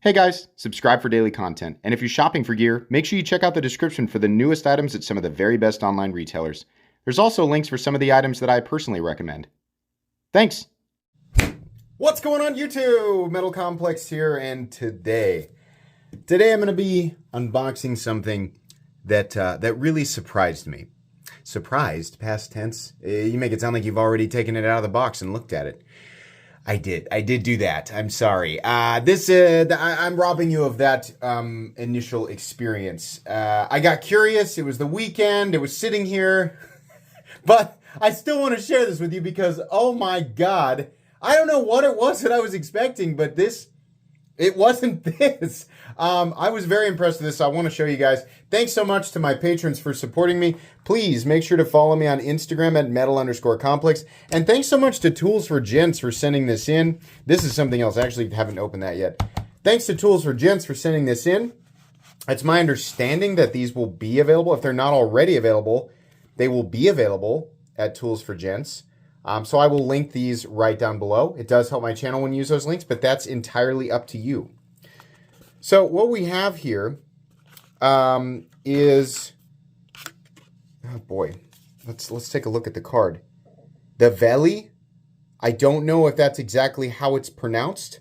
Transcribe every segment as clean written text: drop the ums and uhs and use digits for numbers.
Hey guys, subscribe for daily content. And if you're shopping for gear, make sure you check out the description for the newest items at some of the very best online retailers. There's also links for some of the items that I personally recommend. Thanks! What's going on YouTube? Metal Complex here, and today I'm going to be unboxing something that really surprised me. Surprised, past tense. You make it sound like you've already taken it out of the box and looked at it. I did do that. I'm sorry. I'm robbing you of that initial experience. I got curious. It was the weekend. It was sitting here. But I still want to share this with you because, oh my God, I don't know what it was that I was expecting, but it wasn't this. I was very impressed with this, so I want to show you guys. Thanks so much to my patrons for supporting me. Please make sure to follow me on Instagram at metal_complex. And thanks so much to Tools for Gents for sending this in. This is something else. I actually haven't opened that yet. Thanks to Tools for Gents for sending this in. It's my understanding that these will be available. If they're not already available, they will be available at Tools for Gents. So I will link these right down below. It does help my channel when you use those links, but that's entirely up to you. So what we have here is, oh boy, let's take a look at the card. The Veli. I don't know if that's exactly how it's pronounced,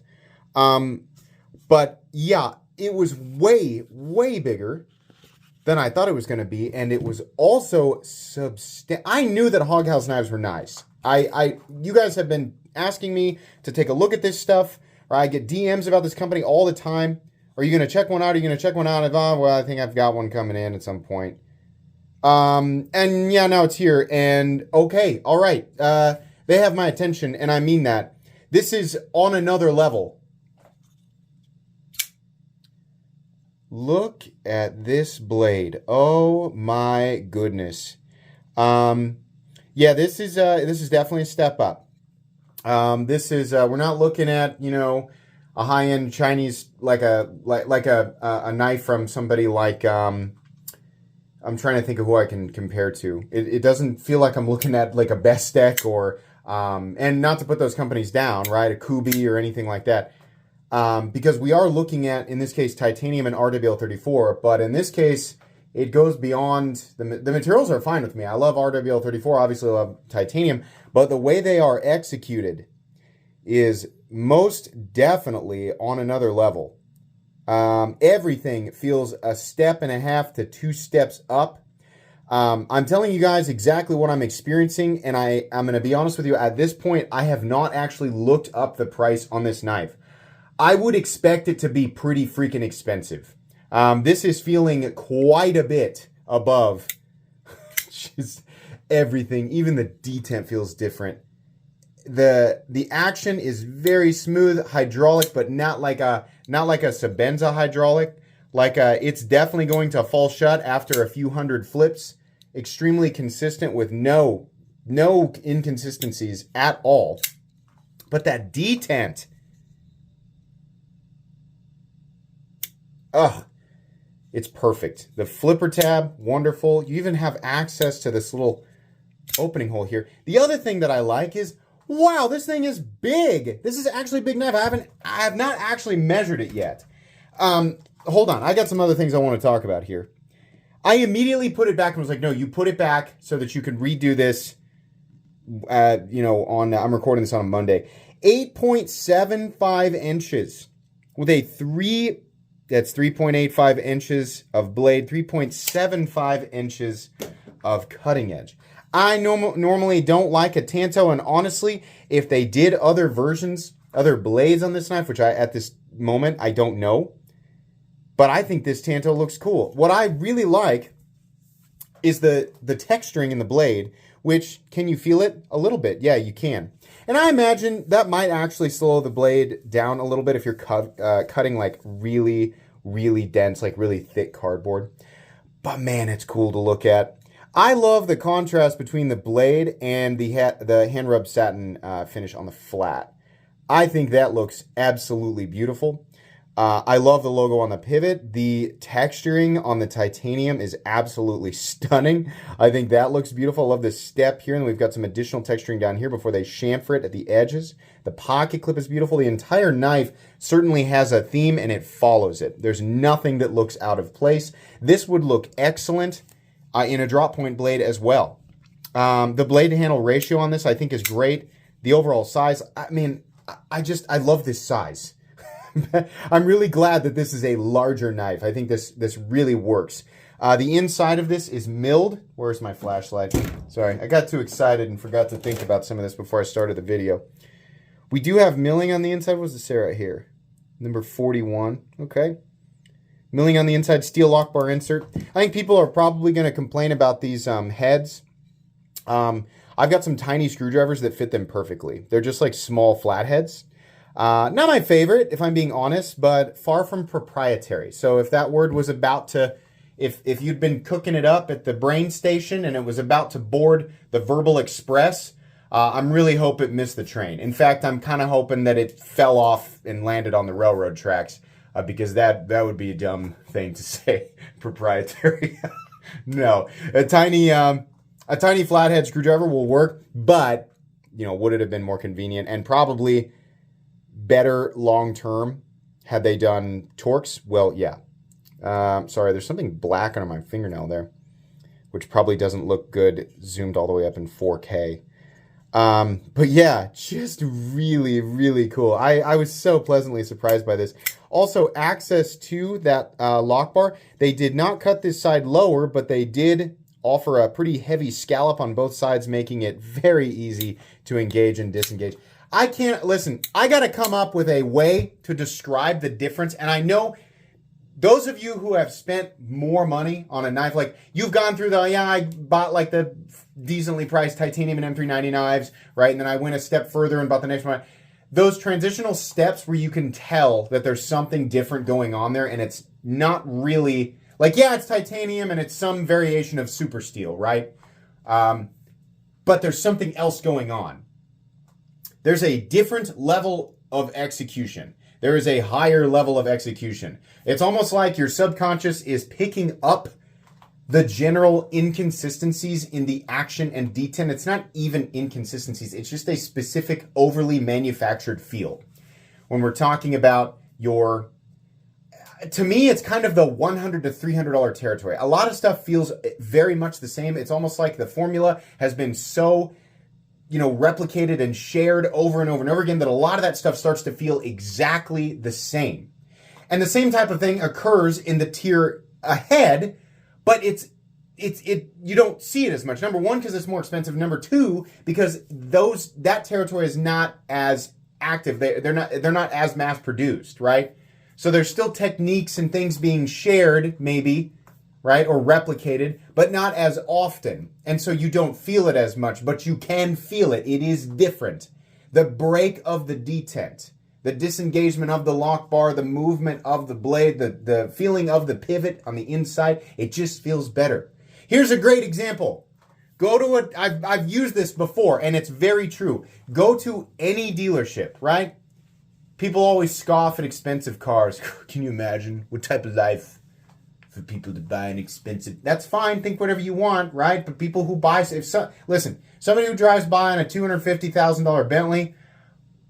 but yeah, it was way bigger than I thought it was going to be, and it was also I knew that Hog House knives were nice. You guys have been asking me to take a look at this stuff, or I get DMs about this company all the time. Are you going to check one out? Are you going to check one out? Well, I think I've got one coming in at some point. And yeah, now it's here. And okay, all right. They have my attention, and I mean that. This is on another level. Look at this blade. Oh my goodness. Yeah, this is definitely a step up. This is we're not looking at, you know, a high-end Chinese like a knife from somebody like I'm trying to think of who I can compare to. It doesn't feel like I'm looking at like a Bestech or and not to put those companies down, right? A Kubi or anything like that. Because we are looking at, in this case, titanium and RWL34, but in this case, it goes beyond, the materials are fine with me. I love RWL34, obviously I love titanium, but the way they are executed is most definitely on another level. Everything feels a step and a half to 2 steps up. I'm telling you guys exactly what I'm experiencing, and I'm going to be honest with you, at this point, I have not actually looked up the price on this knife. I would expect it to be pretty freaking expensive. This is feeling quite a bit above just everything. Even the detent feels different. The action is very smooth, hydraulic, but not like a Sebenza hydraulic. It's definitely going to fall shut after a few hundred flips. Extremely consistent with no inconsistencies at all. But that detent, ugh, it's perfect. The flipper tab, wonderful. You even have access to this little opening hole here. The other thing that I like is, wow, this thing is big. This is actually a big knife. I have not actually measured it yet. Hold on, I got some other things I want to talk about here. I immediately put it back and was like, no, you put it back so that you can redo this. You know, I'm recording this on a Monday. 8.75 inches with a that's 3.85 inches of blade, 3.75 inches of cutting edge. I normally don't like a Tanto, and honestly, if they did other versions, other blades on this knife, which at this moment, I don't know, but I think this Tanto looks cool. What I really like is the texturing in the blade, which, can you feel it? A little bit. Yeah, you can. And I imagine that might actually slow the blade down a little bit if you're cutting like really dense, like really thick cardboard. But man, it's cool to look at. I love the contrast between the blade and the hand rub satin finish on the flat. I think that looks absolutely beautiful. I love the logo on the pivot. The texturing on the titanium is absolutely stunning. I think that looks beautiful. I love this step here, and we've got some additional texturing down here before they chamfer it at the edges. The pocket clip is beautiful. The entire knife certainly has a theme, and it follows it. There's nothing that looks out of place. This would look excellent in a drop point blade as well. The blade to handle ratio on this I think is great. The overall size, I mean, I love this size. I'm really glad that this is a larger knife. I think this really works. The inside of this is milled. Where's my flashlight? Sorry, I got too excited and forgot to think about some of this before I started the video. We do have milling on the inside. What's the say right here? Number 41. Okay. Milling on the inside, steel lock bar insert. I think people are probably going to complain about these heads. I've got some tiny screwdrivers that fit them perfectly. They're just like small flatheads. Not my favorite, if I'm being honest, but far from proprietary. So if that word was about to, if you'd been cooking it up at the brain station and it was about to board the verbal express, I'm really hope it missed the train. In fact, I'm kind of hoping that it fell off and landed on the railroad tracks, because that would be a dumb thing to say, proprietary. No, a tiny flathead screwdriver will work, but, you know, would it have been more convenient and probably better long-term had they done Torx? Well, yeah. Sorry, there's something black under my fingernail there, which probably doesn't look good zoomed all the way up in 4K. But yeah, just really, really cool. I was so pleasantly surprised by this. Also, access to that lock bar. They did not cut this side lower, but they did offer a pretty heavy scallop on both sides, making it very easy to engage and disengage. I can't, listen, I got to come up with a way to describe the difference. And I know those of you who have spent more money on a knife, like you've gone through I bought like the decently priced titanium and M390 knives, right? And then I went a step further and bought the next one. Those transitional steps where you can tell that there's something different going on there, and it's not really, like, yeah, it's titanium and it's some variation of super steel, right? But there's something else going on. There's a different level of execution. There is a higher level of execution. It's almost like your subconscious is picking up the general inconsistencies in the action and detent. It's not even inconsistencies. It's just a specific overly manufactured feel. When we're talking about your, to me, it's kind of the $100 to $300 territory. A lot of stuff feels very much the same. It's almost like the formula has been so, you know, replicated and shared over and over and over again that a lot of that stuff starts to feel exactly the same. And the same type of thing occurs in the tier ahead, but you don't see it as much. Number one, because it's more expensive. Number two, because that territory is not as active. They're not as mass produced, right? So there's still techniques and things being shared, maybe, right, or replicated, but not as often. And so you don't feel it as much, but you can feel it. It is different. The break of the detent, the disengagement of the lock bar, the movement of the blade, the feeling of the pivot on the inside, it just feels better. Here's a great example. I've used this before, and it's very true. Go to any dealership, right? People always scoff at expensive cars. Can you imagine what type of life for people to buy an expensive? That's fine. Think whatever you want, right? But people who buy, listen, somebody who drives by on a $250,000 Bentley,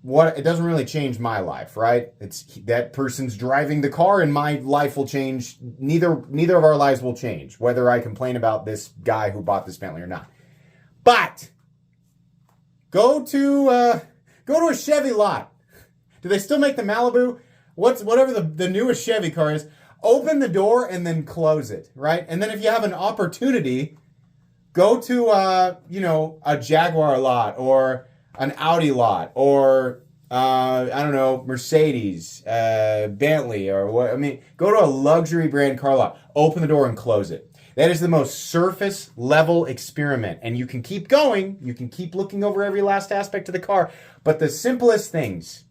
it doesn't really change my life, right? It's that person's driving the car, and my life will change. Neither of our lives will change, whether I complain about this guy who bought this Bentley or not. But go to a Chevy lot. Do they still make the Malibu? Whatever the newest Chevy car is? Open the door and then close it, right? And then if you have an opportunity, go to a Jaguar lot or an Audi lot or I don't know, Mercedes, Bentley, or what? I mean, go to a luxury brand car lot. Open the door and close it. That is the most surface level experiment, and you can keep going. You can keep looking over every last aspect of the car, but the simplest things.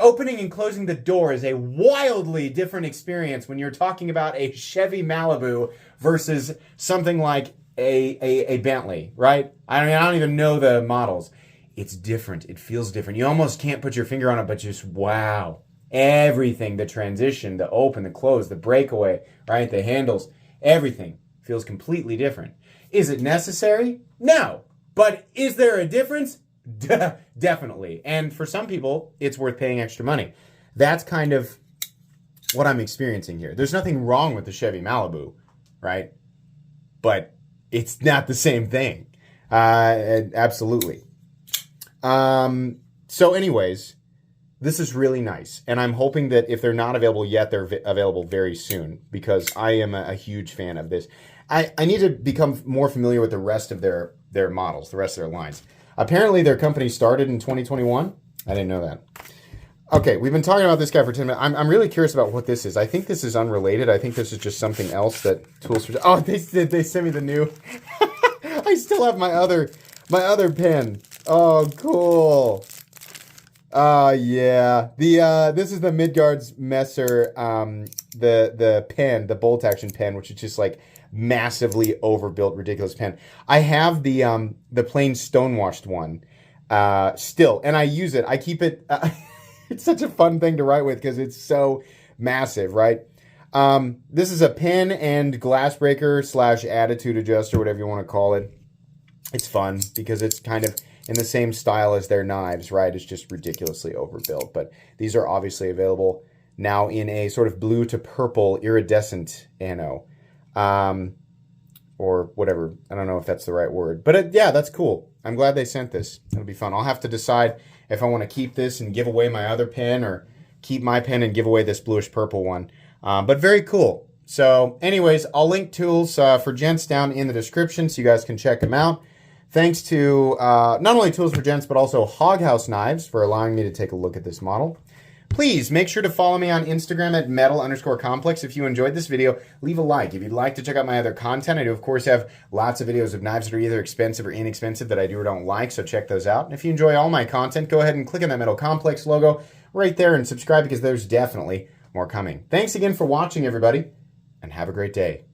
Opening and closing the door is a wildly different experience when you're talking about a Chevy Malibu versus something like a Bentley, right? I mean, I don't even know the models. It's different. It feels different. You almost can't put your finger on it, but just wow. Everything, the transition, the open, the close, the breakaway, right? The handles, everything feels completely different. Is it necessary? No. But is there a difference? Definitely. And for some people, it's worth paying extra money. That's kind of what I'm experiencing here. There's nothing wrong with the Chevy Malibu, right? But it's not the same thing. Absolutely. So anyways, this is really nice. And I'm hoping that if they're not available yet, they're available very soon, because I am a huge fan of this. I need to become more familiar with the rest of their models, the rest of their lines. Apparently their company started in 2021. I didn't know that. Okay, we've been talking about this guy for 10 minutes. I'm really curious about what this is. I think this is unrelated. I think this is just something else that Tools for... Oh, they sent me the new... I still have my other pen. Oh, cool. Yeah. This is the Midgard's Messer, the pen, the bolt action pen, which is just like massively overbuilt, ridiculous pen. I have the plain stonewashed one still, and I use it. I keep it... It's such a fun thing to write with because it's so massive, right? This is a pen and glass breaker / attitude adjuster, whatever you want to call it. It's fun because it's kind of in the same style as their knives, right? It's just ridiculously overbuilt. But these are obviously available now in a sort of blue to purple iridescent anno. Or whatever. I don't know if that's the right word. But yeah, that's cool. I'm glad they sent this. It'll be fun. I'll have to decide if I want to keep this and give away my other pen, or keep my pen and give away this bluish purple one. But very cool. So anyways, I'll link tools for Gents down in the description so you guys can check them out. Thanks to not only Tools for Gents, but also Hoghouse Knives for allowing me to take a look at this model. Please make sure to follow me on Instagram at metal_complex. If you enjoyed this video, leave a like. If you'd like to check out my other content, I do, of course, have lots of videos of knives that are either expensive or inexpensive that I do or don't like, so check those out. And if you enjoy all my content, go ahead and click on that Metal Complex logo right there and subscribe, because there's definitely more coming. Thanks again for watching, everybody, and have a great day.